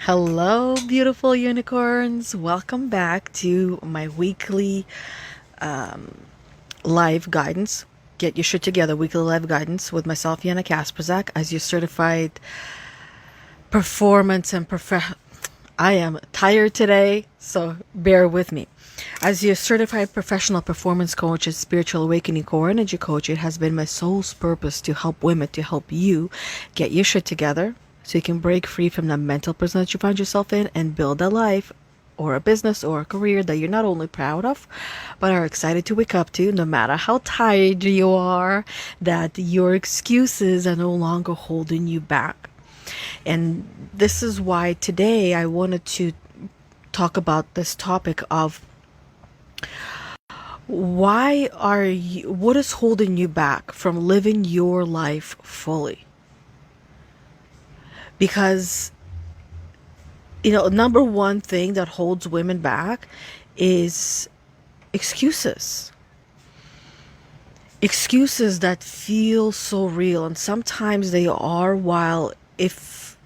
Hello, beautiful unicorns. Welcome back to my weekly live guidance. Get your shit together, weekly live guidance with myself, Yana Kasperczak, as your certified performance and I am tired today, so bear with me. As your certified professional performance coach and spiritual awakening core energy coach, it has been my soul's purpose to help women, to help you get your shit together so you can break free from the mental prison that you find yourself in and build a life or a business or a career that you're not only proud of, but are excited to wake up to, no matter how tired you are, that your excuses are no longer holding you back. And this is why today I wanted to talk about this topic of what is holding you back from living your life fully? Because, number one thing that holds women back is excuses. Excuses that feel so real, and sometimes they are, while if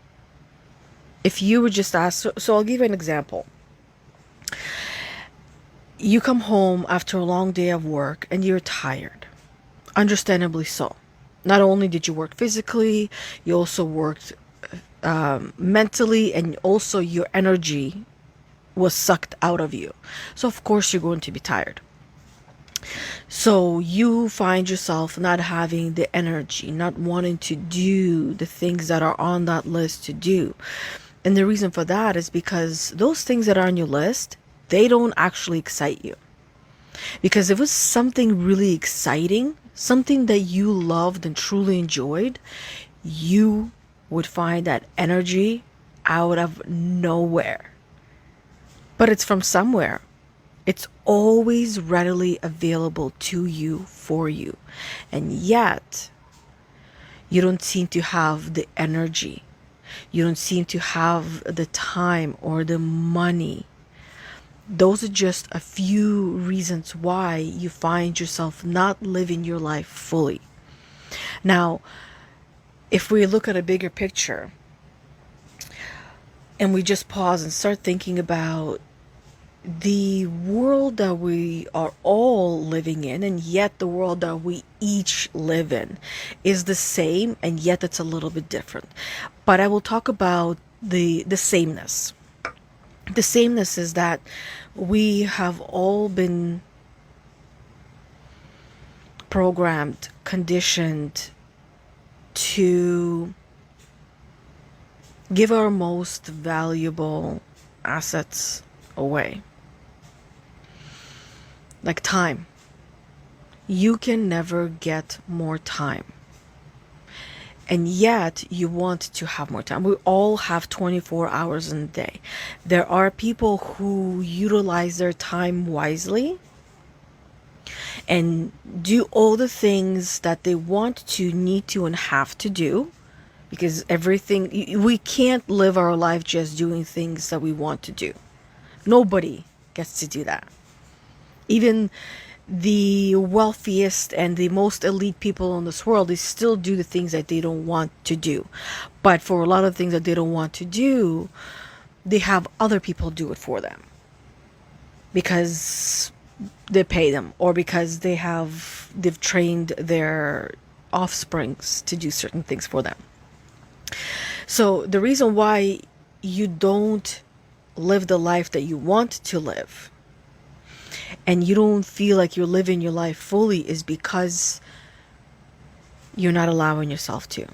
you would just ask, so I'll give you an example. You come home after a long day of work and you're tired, understandably so. Not only did you work physically, you also worked mentally, and also your energy was sucked out of you. So of course you're going to be tired. So you find yourself not having the energy, not wanting to do the things that are on that list to do. And the reason for that is because those things that are on your list, they don't actually excite you. Because if it was something really exciting, something that you loved and truly enjoyed, you would find that energy out of nowhere. But it's from somewhere. It's always readily available to you, for you. And yet, you don't seem to have the energy. You don't seem to have the time or the money. Those are just a few reasons why you find yourself not living your life fully. Now, if we look at a bigger picture and we just pause and start thinking about the world that we are all living in, and yet the world that we each live in is the same, and yet it's a little bit different. But I will talk about the sameness. The sameness is that we have all been programmed, conditioned to give our most valuable assets away. Like time. You can never get more time. And yet you want to have more time. We all have 24 hours in a day. There are people who utilize their time wisely and do all the things that they want to, need to, and have to do, because we can't live our life just doing things that we want to do. Nobody gets to do that. Even the wealthiest and the most elite people in this world, they still do the things that they don't want to do. But for a lot of things that they don't want to do, they have other people do it for them because they pay them, or because they've trained their offsprings to do certain things for them. So the reason why you don't live the life that you want to live, and you don't feel like you're living your life fully, is because you're not allowing yourself to.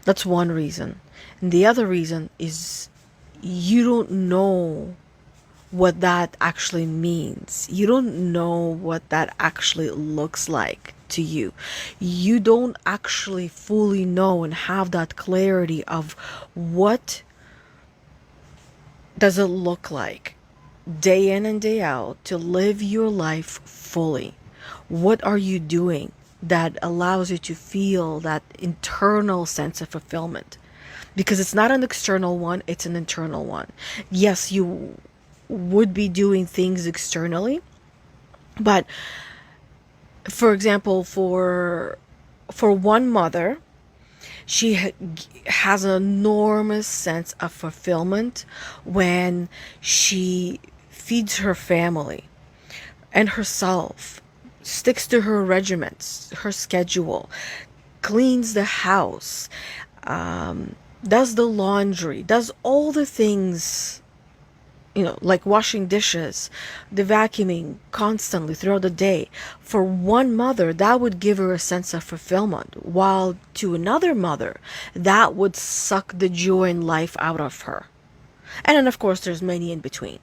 That's one reason. And the other reason is you don't know what that actually means. You don't know what that actually looks like to you. You don't actually fully know and have that clarity of what does it look like day in and day out to live your life fully. What are you doing that allows you to feel that internal sense of fulfillment? Because it's not an external one, it's an internal one. Yes, you would be doing things externally, but for example, for one mother, She has an enormous sense of fulfillment when she feeds her family and herself, sticks to her regiments, her schedule, cleans the house, does the laundry, does all the things, like washing dishes, the vacuuming constantly throughout the day. For one mother, that would give her a sense of fulfillment, while to another mother, that would suck the joy in life out of her. And then, of course, there's many in between.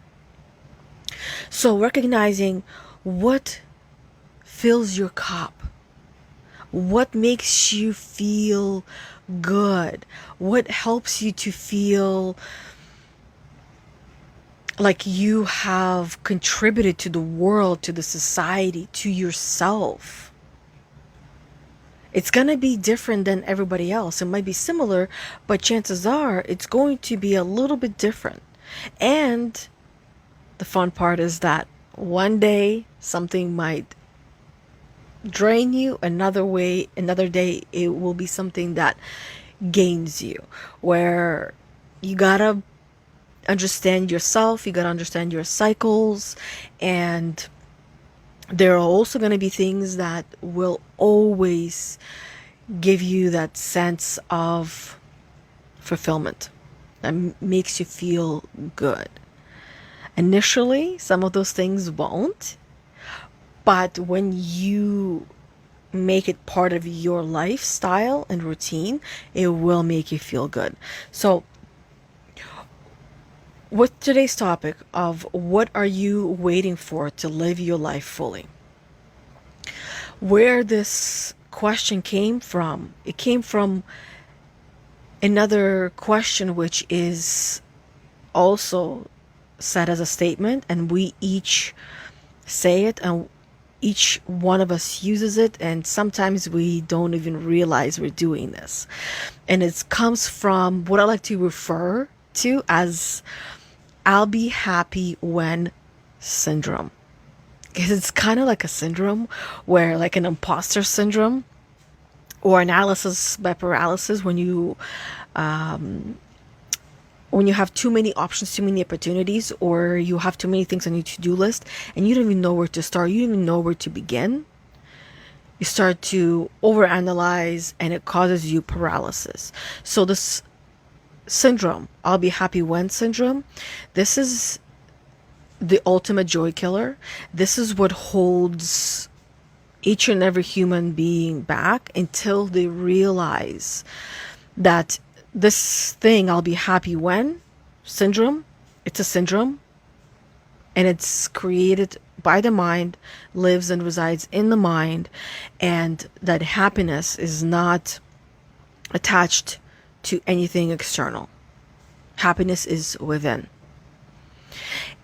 So recognizing what fills your cup, what makes you feel good, what helps you to feel like you have contributed to the world, to the society, to yourself. It's going to be different than everybody else. It might be similar, but chances are it's going to be a little bit different. And the fun part is that one day something might drain you, another day it will be something that gains you, where you gotta understand yourself, you gotta understand your cycles, and there are also going to be things that will always give you that sense of fulfillment that makes you feel good. Initially, some of those things won't, but when you make it part of your lifestyle and routine, it will make you feel good. So with today's topic of what are you waiting for to live your life fully, where this question came from, it came from another question which is also said as a statement, and we each say it, and each one of us uses it, and sometimes we don't even realize we're doing this. And it comes from what I like to refer to as "I'll be happy when" syndrome. Because it's kind of like a syndrome where, like an imposter syndrome or analysis by paralysis, when you have too many options, too many opportunities, or you have too many things on your to-do list and you don't even know where to start, you don't even know where to begin, you start to overanalyze and it causes you paralysis. So this syndrome, "I'll be happy when" syndrome, this is the ultimate joy killer. This is what holds each and every human being back until they realize that this thing, "I'll be happy when" syndrome, it's a syndrome, and it's created by the mind, lives and resides in the mind, and that happiness is not attached to anything external. Happiness is within.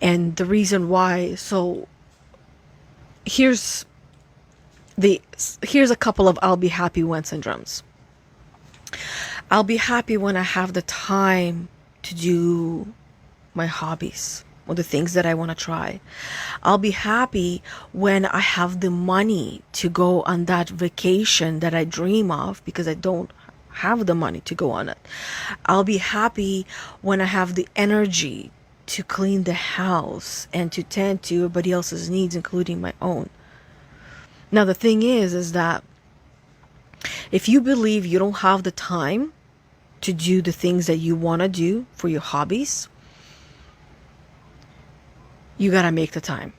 And the reason why, so here's a couple of "I'll be happy when" syndromes. I'll be happy when I have the time to do my hobbies or the things that I want to try. I'll be happy when I have the money to go on that vacation that I dream of because I don't have the money to go on it. I'll be happy when I have the energy to clean the house and to tend to everybody else's needs, including my own. Now, the thing is that if you believe you don't have the time to do the things that you want to do for your hobbies, you got to make the time.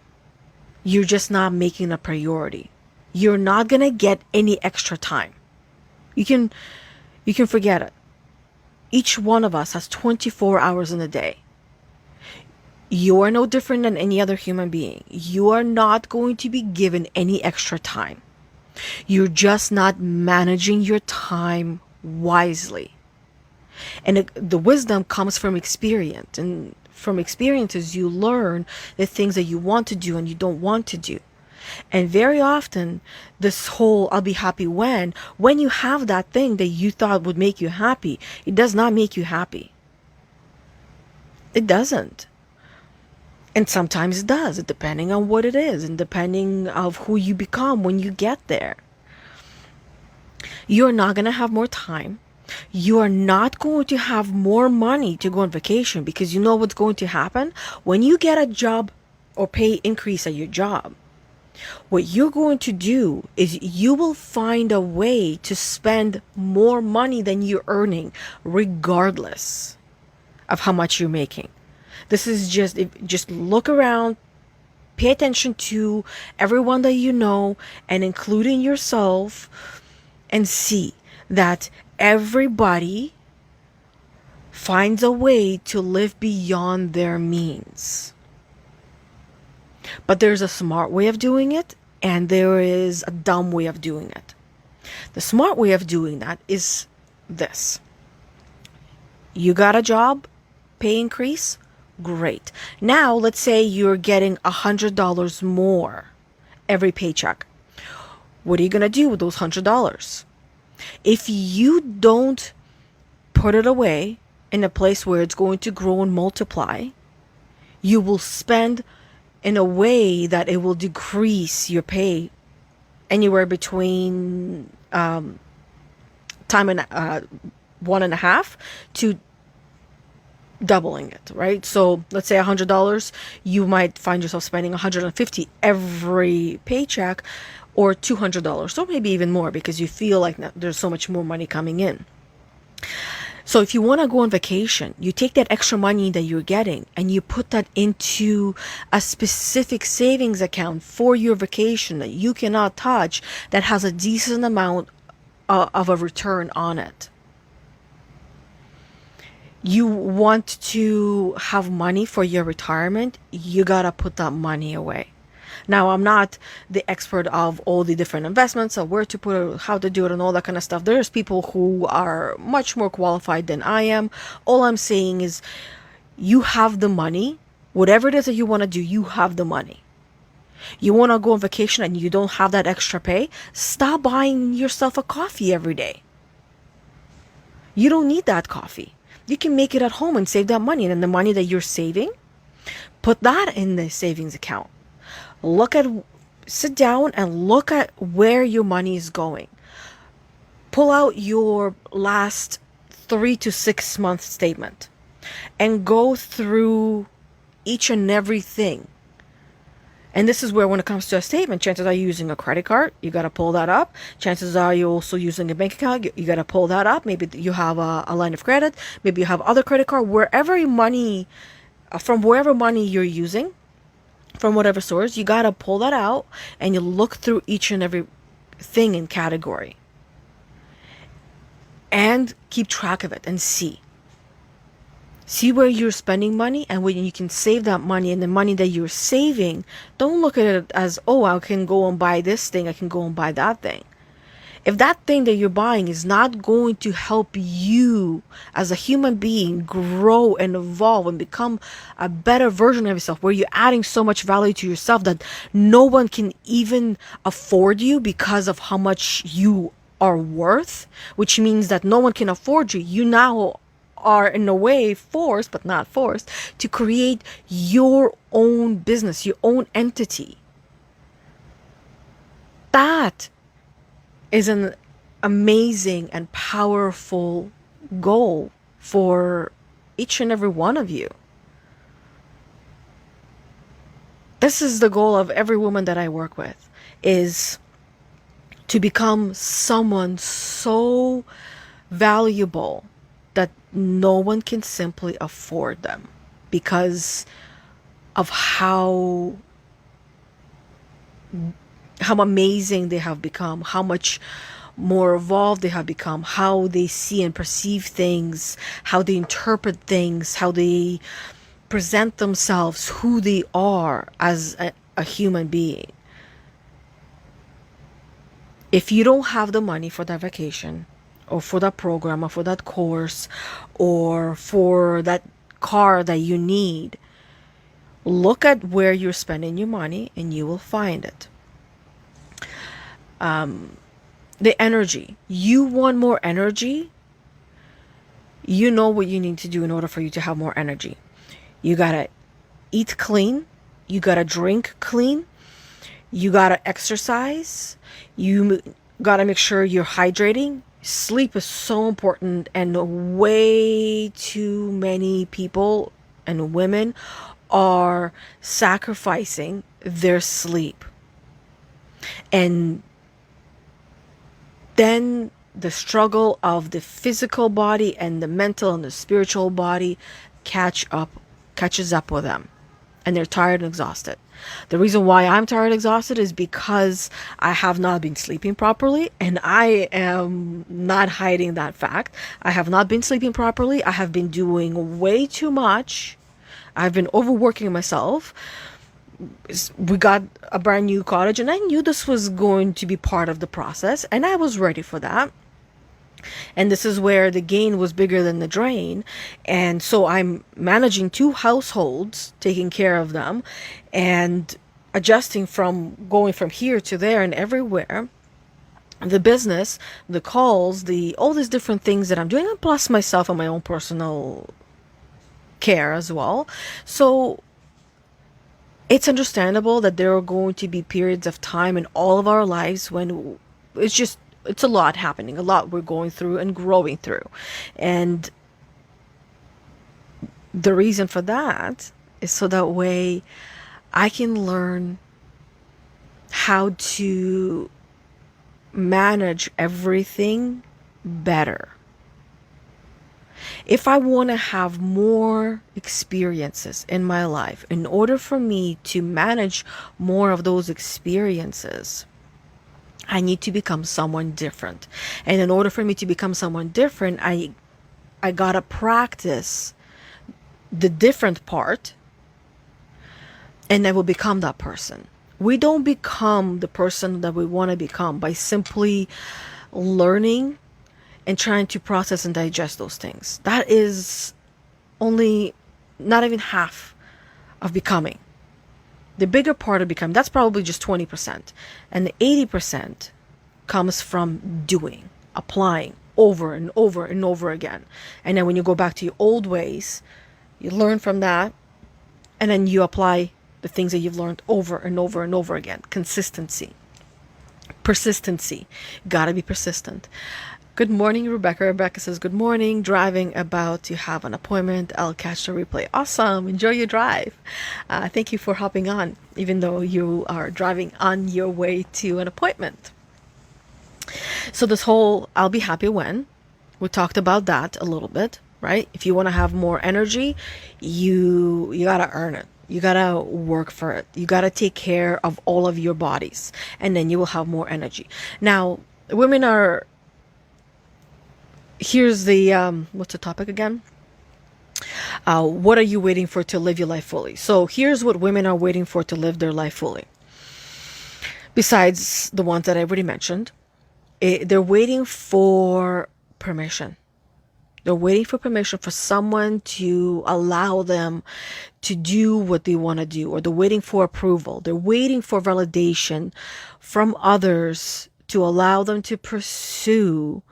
You're just not making a priority. You're not going to get any extra time. You can forget it. Each one of us has 24 hours in a day. You are no different than any other human being. You are not going to be given any extra time. You're just not managing your time wisely. And the wisdom comes from experience. And from experiences, you learn the things that you want to do and you don't want to do. And very often, this whole "I'll be happy when" you have that thing that you thought would make you happy, it does not make you happy. It doesn't. And sometimes it does, depending on what it is and depending on who you become when you get there. You're not going to have more time. You are not going to have more money to go on vacation, because you know what's going to happen when you get a job or pay increase at your job. What you're going to do is you will find a way to spend more money than you're earning, regardless of how much you're making. This is just look around, pay attention to everyone that you know, and including yourself, and see that everybody finds a way to live beyond their means. But there's a smart way of doing it, and there is a dumb way of doing it. The smart way of doing that is this. You got a job, pay increase, great. Now, let's say you're getting $100 more every paycheck. What are you going to do with those $100? If you don't put it away in a place where it's going to grow and multiply, you will spend in a way that it will decrease your pay anywhere between time and 1.5 to doubling it, right? So let's say $100, you might find yourself spending $150 every paycheck, or $200, or maybe even more, because you feel like there's so much more money coming in. So if you want to go on vacation, you take that extra money that you're getting and you put that into a specific savings account for your vacation that you cannot touch, that has a decent amount of a return on it. You want to have money for your retirement, you gotta put that money away. Now, I'm not the expert of all the different investments, of where to put it, how to do it, and all that kind of stuff. There's people who are much more qualified than I am. All I'm saying is, you have the money. Whatever it is that you want to do, you have the money. You want to go on vacation and you don't have that extra pay? Stop buying yourself a coffee every day. You don't need that coffee. You can make it at home and save that money. And then the money that you're saving, put that in the savings account. Sit down and look at where your money is going. Pull out your last 3 to 6 month statement and go through each and everything. And this is where, when it comes to a statement, chances are you're using a credit card, you got to pull that up. Chances are you're also using a bank account, you got to pull that up. Maybe you have a line of credit, maybe you have other credit card, wherever money, from wherever money you're using, from whatever source, you got to pull that out and you look through each and every thing in category and keep track of it and see where you're spending money, and when you can save that money. And the money that you're saving, don't look at it as, oh, I can go and buy this thing, I can go and buy that thing. If that thing that you're buying is not going to help you as a human being grow and evolve and become a better version of yourself, where you're adding so much value to yourself that no one can even afford you because of how much you are worth, which means that no one can afford you, you now are in a way forced, but not forced, to create your own business, your own entity. That is an amazing and powerful goal for each and every one of you. This is the goal of every woman that I work with, is to become someone so valuable that no one can simply afford them because of how amazing they have become, how much more evolved they have become, how they see and perceive things, how they interpret things, how they present themselves, who they are as a human being. If you don't have the money for that vacation, or for that program, or for that course, or for that car that you need, look at where you're spending your money and you will find it. The energy. You want more energy? You know what you need to do in order for you to have more energy. You gotta eat clean. You gotta drink clean. You gotta exercise. You gotta make sure you're hydrating. Sleep is so important, and way too many people and women are sacrificing their sleep. And then the struggle of the physical body and the mental and the spiritual body catches up with them, and they're tired and exhausted. The reason why I'm tired and exhausted is because I have not been sleeping properly, and I am not hiding that fact. I have not been sleeping properly. I have been doing way too much. I've been overworking myself. We got a brand new cottage, and I knew this was going to be part of the process, and I was ready for that. And this is where the gain was bigger than the drain. And so I'm managing two households, taking care of them, and adjusting from going from here to there and everywhere. The business, the calls, the all these different things that I'm doing, and plus myself and my own personal care as well. So it's understandable that there are going to be periods of time in all of our lives when it's a lot happening, a lot we're going through and growing through. And the reason for that is so that way I can learn how to manage everything better. If I want to have more experiences in my life, in order for me to manage more of those experiences, I need to become someone different. And in order for me to become someone different, I gotta practice the different part, and I will become that person. We don't become the person that we want to become by simply learning and trying to process and digest those things. That is only not even half of becoming. The bigger part of becoming, that's probably just 20%. And the 80% comes from doing, applying over and over and over again. And then when you go back to your old ways, you learn from that, and then you apply the things that you've learned over and over and over again. Consistency. Persistency. Gotta be persistent. Good morning, Rebecca. Rebecca says, good morning. Driving about to have an appointment. I'll catch the replay. Awesome. Enjoy your drive. Thank you for hopping on, even though you are driving on your way to an appointment. So this whole I'll be happy when, we talked about that a little bit, right? If you want to have more energy, you got to earn it. You got to work for it. You got to take care of all of your bodies, and then you will have more energy. Now, women are, here's the, what's the topic again? What are you waiting for to live your life fully? So here's what women are waiting for to live their life fully. Besides the ones that I already mentioned, they're waiting for permission. They're waiting for permission for someone to allow them to do what they want to do, or they're waiting for approval. They're waiting for validation from others to allow them to pursue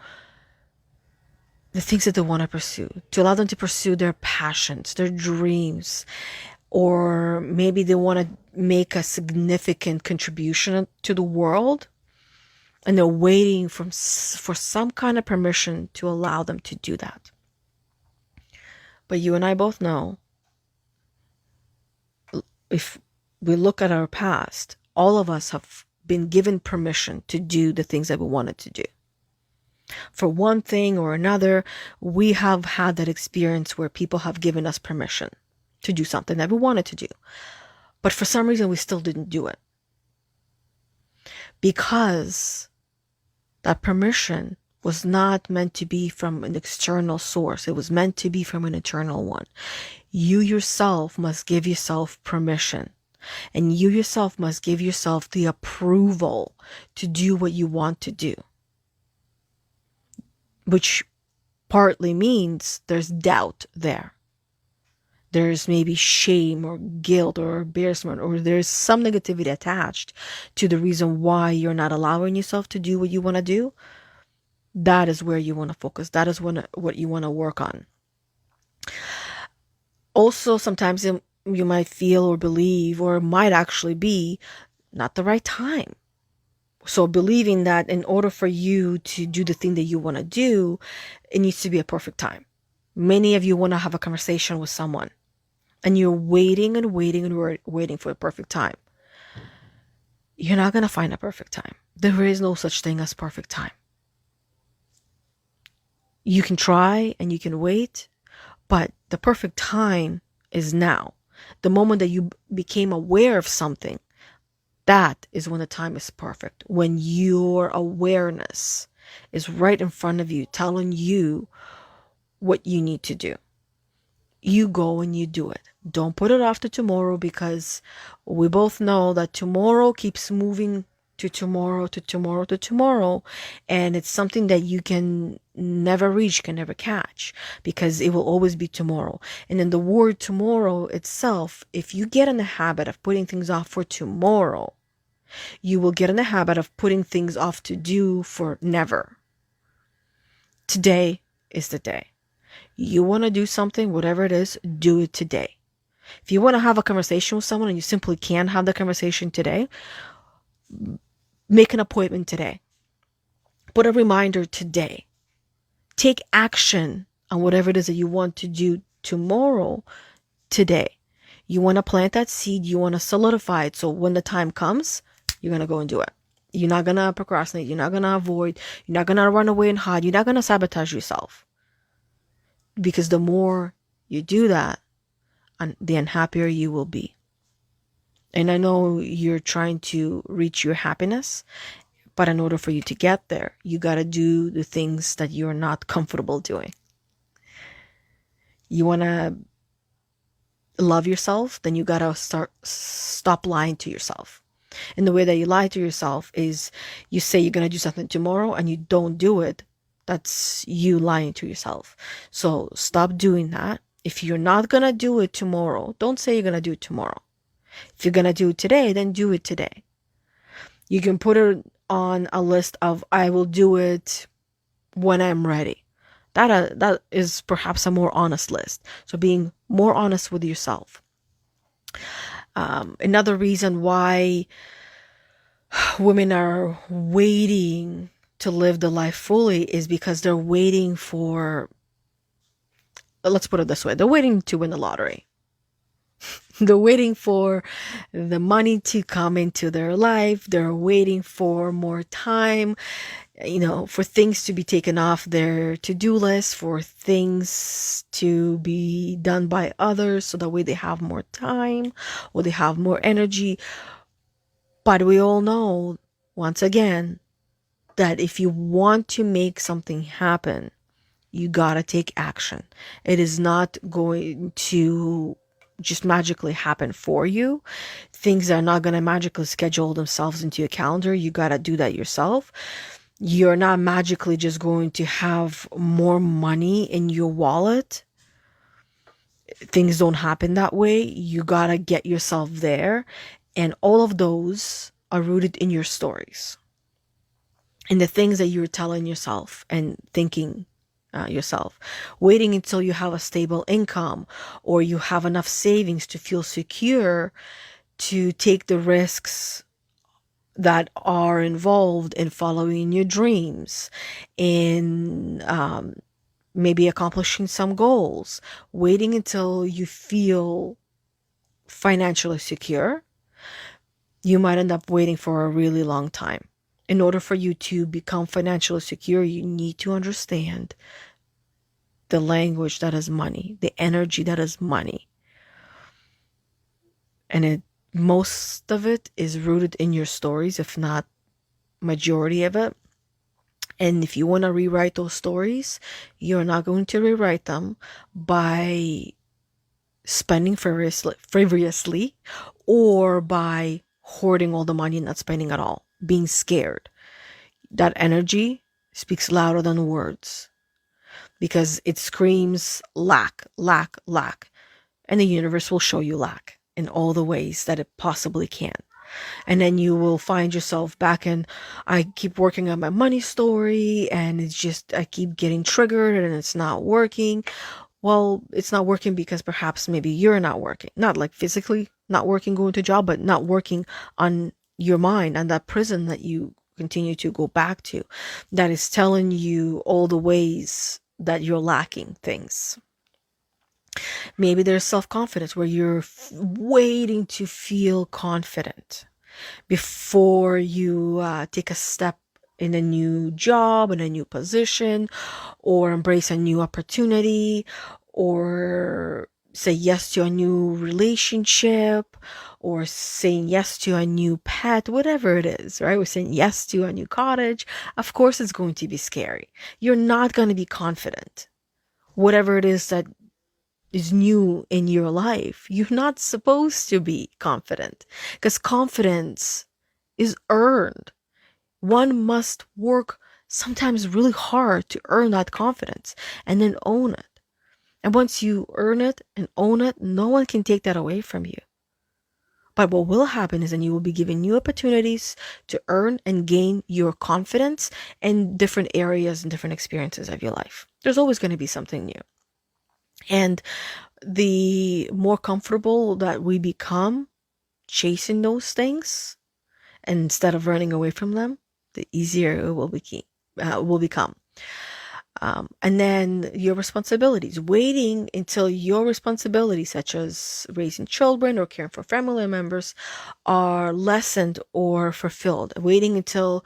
the things that they want to pursue, to allow them to pursue their passions, their dreams, or maybe they want to make a significant contribution to the world, and they're waiting for some kind of permission to allow them to do that. But you and I both know, if we look at our past, all of us have been given permission to do the things that we wanted to do. For one thing or another, we have had that experience where people have given us permission to do something that we wanted to do. But for some reason, we still didn't do it. Because that permission was not meant to be from an external source. It was meant to be from an internal one. You yourself must give yourself permission. And you yourself must give yourself the approval to do what you want to do. Which partly means there's doubt there. There's maybe shame or guilt or embarrassment, or there's some negativity attached to the reason why you're not allowing yourself to do what you want to do. That is where you want to focus. That is what you want to work on. Also, sometimes you might feel or believe, or it might actually be not the right time. So believing that in order for you to do the thing that you want to do, it needs to be a perfect time. Many of you want to have a conversation with someone and you're waiting and waiting and waiting for a perfect time. You're not going to find a perfect time. There is no such thing as perfect time. You can try and you can wait, but the perfect time is now. The moment that you became aware of something, that is when the time is perfect. When your awareness is right in front of you, telling you what you need to do. You go and you do it. Don't put it off to tomorrow, because we both know that tomorrow keeps moving to tomorrow, to tomorrow, to tomorrow. And it's something that you can never reach, can never catch, because it will always be tomorrow. And in the word tomorrow itself, if you get in the habit of putting things off for tomorrow, you will get in the habit of putting things off to do for never. Today is the day. You want to do something, whatever it is, do it today. If you want to have a conversation with someone and you simply can't have the conversation today, make an appointment today. Put a reminder today. Take action on whatever it is that you want to do tomorrow, today. You want to plant that seed, you want to solidify it, so when the time comes, you're going to go and do it. You're not going to procrastinate, you're not going to avoid, you're not going to run away and hide, you're not going to sabotage yourself. Because the more you do that, the unhappier you will be. And I know you're trying to reach your happiness, but in order for you to get there, you got to do the things that you're not comfortable doing. You want to love yourself, then you got to stop lying to yourself. And the way that you lie to yourself is you say you're going to do something tomorrow and you don't do it. That's you lying to yourself. So stop doing that. If you're not going to do it tomorrow, don't say you're going to do it tomorrow. If you're going to do it today, then do it today. You can put it on a list of, I will do it when I'm ready. That is perhaps a more honest list. So being more honest with yourself. Another reason why women are waiting to live the life fully is because they're waiting for, let's put it this way, they're waiting to win the lottery. They're waiting for the money to come into their life. They're waiting for more time, for things to be taken off their to-do list, for things to be done by others, so that way they have more time or they have more energy. But we all know, once again, that if you want to make something happen, you gotta take action. It is not going to just magically happen for you. Things are not gonna magically schedule themselves into your calendar. You gotta do that yourself. You're not magically just going to have more money in your wallet. Things don't happen that way. You gotta get yourself there. And all of those are rooted in your stories. In the things that you're telling yourself and thinking yourself. Waiting until you have a stable income or you have enough savings to feel secure to take the risks that are involved in following your dreams, in maybe accomplishing some goals. Waiting until you feel financially secure, you might end up waiting for a really long time. In order for you to become financially secure, you need to understand the language that is money, the energy that is money. And most of it is rooted in your stories, if not majority of it. And if you want to rewrite those stories, you're not going to rewrite them by spending frivolously or by hoarding all the money and not spending at all, being scared. That energy speaks louder than words because it screams lack, lack, lack. And the universe will show you lack in all the ways that it possibly can. And then you will find yourself back in, I keep working on my money story and it's just, I keep getting triggered and it's not working. Well, it's not working because perhaps maybe you're not working, not like physically not working, going to a job, but not working on your mind and that prison that you continue to go back to, that is telling you all the ways that you're lacking things. Maybe there's self-confidence where you're waiting to feel confident before you take a step in a new job, in a new position, or embrace a new opportunity, or say yes to a new relationship, or saying yes to a new pet, whatever it is, right? We're saying yes to a new cottage. Of course, it's going to be scary. You're not going to be confident. Whatever it is that is new in your life, you're not supposed to be confident, because confidence is earned. One must work sometimes really hard to earn that confidence and then own it. And once you earn it and own it, no one can take that away from you. But what will happen is then you will be given new opportunities to earn and gain your confidence in different areas and different experiences of your life. There's always going to be something new. And the more comfortable that we become chasing those things, and instead of running away from them, the easier it will become. And then your responsibilities, waiting until your responsibilities, such as raising children or caring for family members, are lessened or fulfilled. Waiting until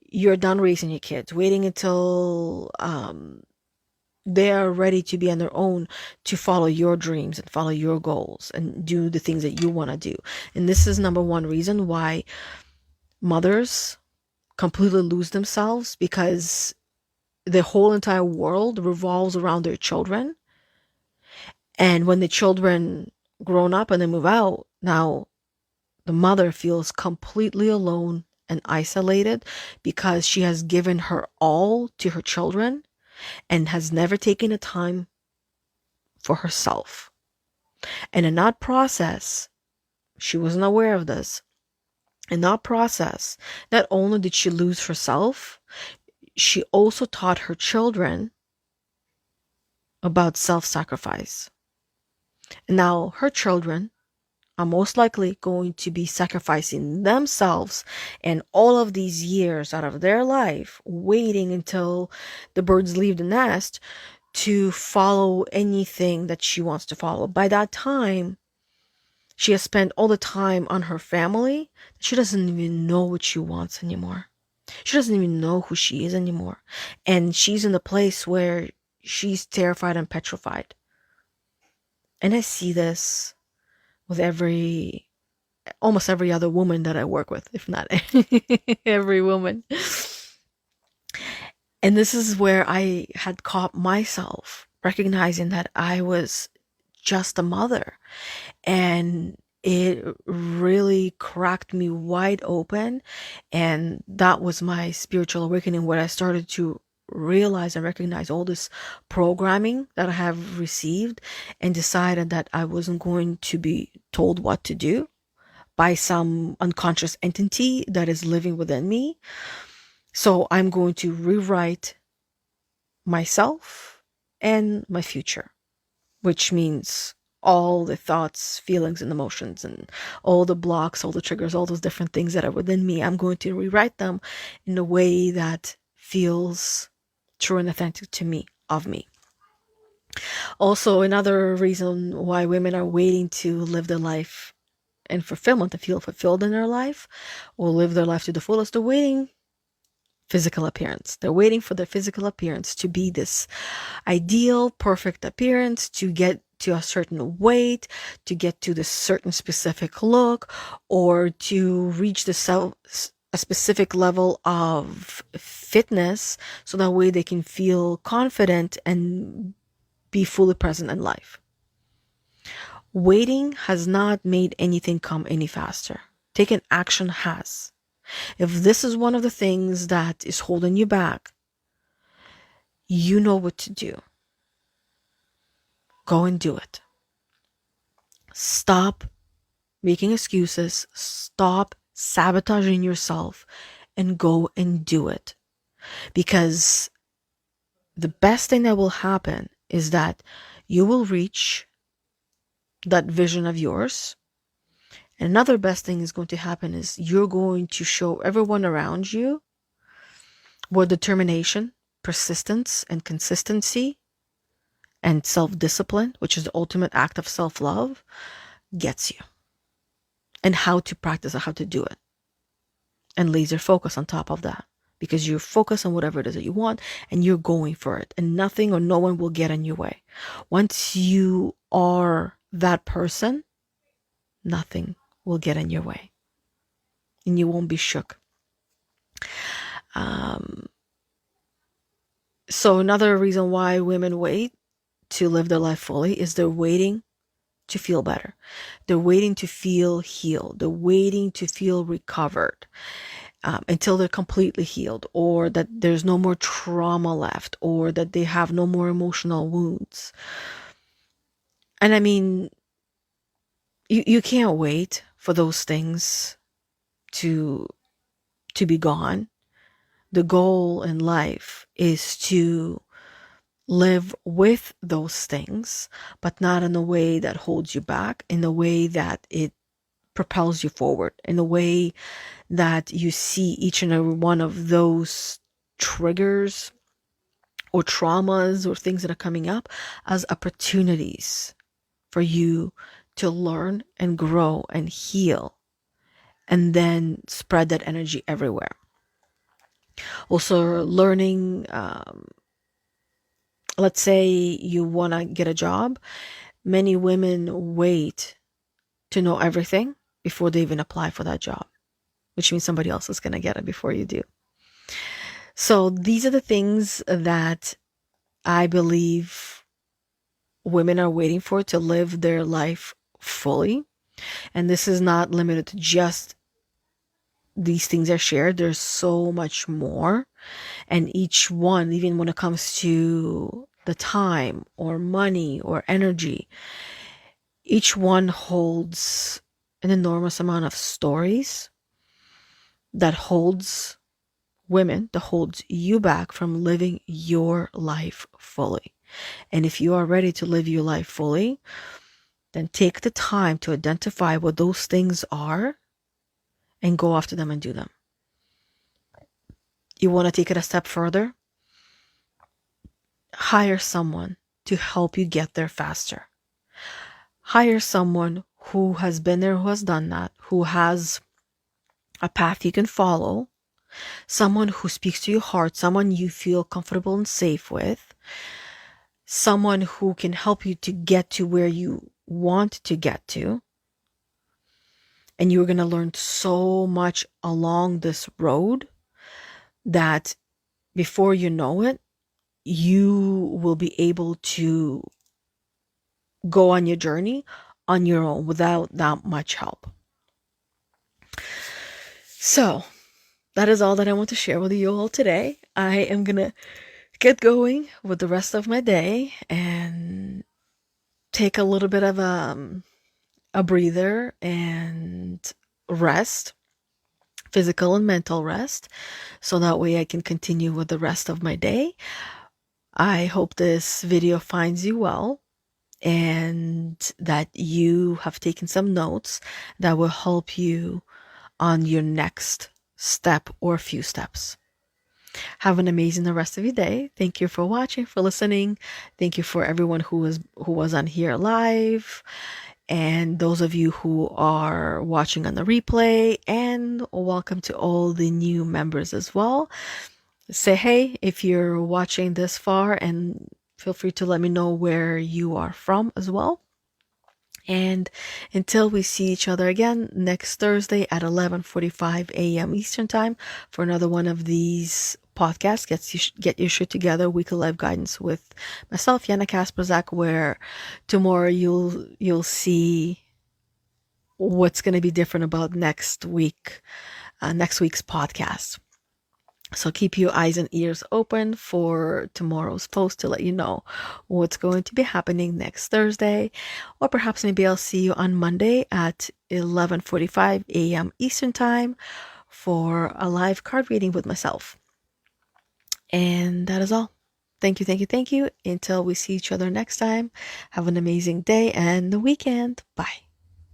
you're done raising your kids, waiting until they are ready to be on their own to follow your dreams and follow your goals and do the things that you want to do. And this is number one reason why mothers completely lose themselves, because the whole entire world revolves around their children. And when the children grown up and they move out, now the mother feels completely alone and isolated because she has given her all to her children and has never taken a time for herself. And in that process, she wasn't aware of this. In that process, not only did she lose herself, she also taught her children about self-sacrifice. And now her children are most likely going to be sacrificing themselves and all of these years out of their life, waiting until the birds leave the nest to follow anything that she wants to follow. By that time, she has spent all the time on her family. She doesn't even know what she wants anymore. She doesn't even know who she is anymore. And she's in a place where she's terrified and petrified. And I see this with almost every other woman that I work with, if not every woman. And this is where I had caught myself recognizing that I was just a mother. And it really cracked me wide open. And that was my spiritual awakening, where I started to realize and recognize all this programming that I have received, and decided that I wasn't going to be told what to do by some unconscious entity that is living within me. So I'm going to rewrite myself and my future, which means all the thoughts, feelings, and emotions, and all the blocks, all the triggers, all those different things that are within me. I'm going to rewrite them in a way that feels true and authentic to me, of me. Also, another reason why women are waiting to live their life in fulfillment, to feel fulfilled in their life, or live their life to the fullest, they're waiting physical appearance. They're waiting for their physical appearance to be this ideal, perfect appearance, to get to a certain weight, to get to this certain specific look, or to reach a specific level of fitness, so that way they can feel confident and be fully present in life. Waiting has not made anything come any faster. Taking action has. If this is one of the things that is holding you back, you know what to do. Go and do it. Stop making excuses. Stop sabotaging yourself and go and do it. Because the best thing that will happen is that you will reach that vision of yours. And another best thing is going to happen is you're going to show everyone around you where determination, persistence, and consistency and self-discipline, which is the ultimate act of self-love, gets you. And how to practice and how to do it. And laser focus on top of that. Because you're focused on whatever it is that you want and you're going for it. And nothing or no one will get in your way. Once you are that person, nothing will get in your way. And you won't be shook. So another reason why women wait to live their life fully is they're waiting to feel better. They're waiting to feel healed. They're waiting to feel recovered until they're completely healed, or that there's no more trauma left, or that they have no more emotional wounds. And I mean, you can't wait for those things to be gone. The goal in life is to live with those things, but not in a way that holds you back, in a way that it propels you forward, in a way that you see each and every one of those triggers or traumas or things that are coming up as opportunities for you to learn and grow and heal, and then spread that energy everywhere. Also, learning, let's say you want to get a job. Many women wait to know everything before they even apply for that job, which means somebody else is going to get it before you do. So these are the things that I believe women are waiting for to live their life fully. And this is not limited to just these things are shared. There's so much more. And each one, even when it comes to the time or money or energy, each one holds an enormous amount of stories that holds women, that holds you back from living your life fully. And if you are ready to live your life fully, then take the time to identify what those things are and go after them and do them. You want to take it a step further? Hire someone to help you get there faster. Hire someone who has been there, who has done that, who has a path you can follow, someone who speaks to your heart, someone you feel comfortable and safe with, someone who can help you to get to where you want to get to. And you're going to learn so much along this road that before you know it, you will be able to go on your journey on your own without that much help. So that is all that I want to share with you all today. I am going to get going with the rest of my day and take a little bit of a breather and rest, physical and mental rest, so that way I can continue with the rest of my day. I hope this video finds you well and that you have taken some notes that will help you on your next step or few steps. Have an amazing the rest of your day. Thank you for watching, for listening. Thank you for everyone who was on here live, and those of you who are watching on the replay, and welcome to all the new members as well. Say hey if you're watching this far, and feel free to let me know where you are from as well. And until we see each other again next Thursday at 11:45 a.m. Eastern Time for another one of these podcasts, Get Your Shit Together, Weekly Life Guidance with myself, Yana Kasperczak, where tomorrow you'll see what's going to be different about next week's podcast. So keep your eyes and ears open for tomorrow's post to let you know what's going to be happening next Thursday. Or perhaps maybe I'll see you on Monday at 11:45 a.m. Eastern Time for a live card reading with myself. And that is all. Thank you, thank you, thank you. Until we see each other next time, have an amazing day and the weekend. Bye.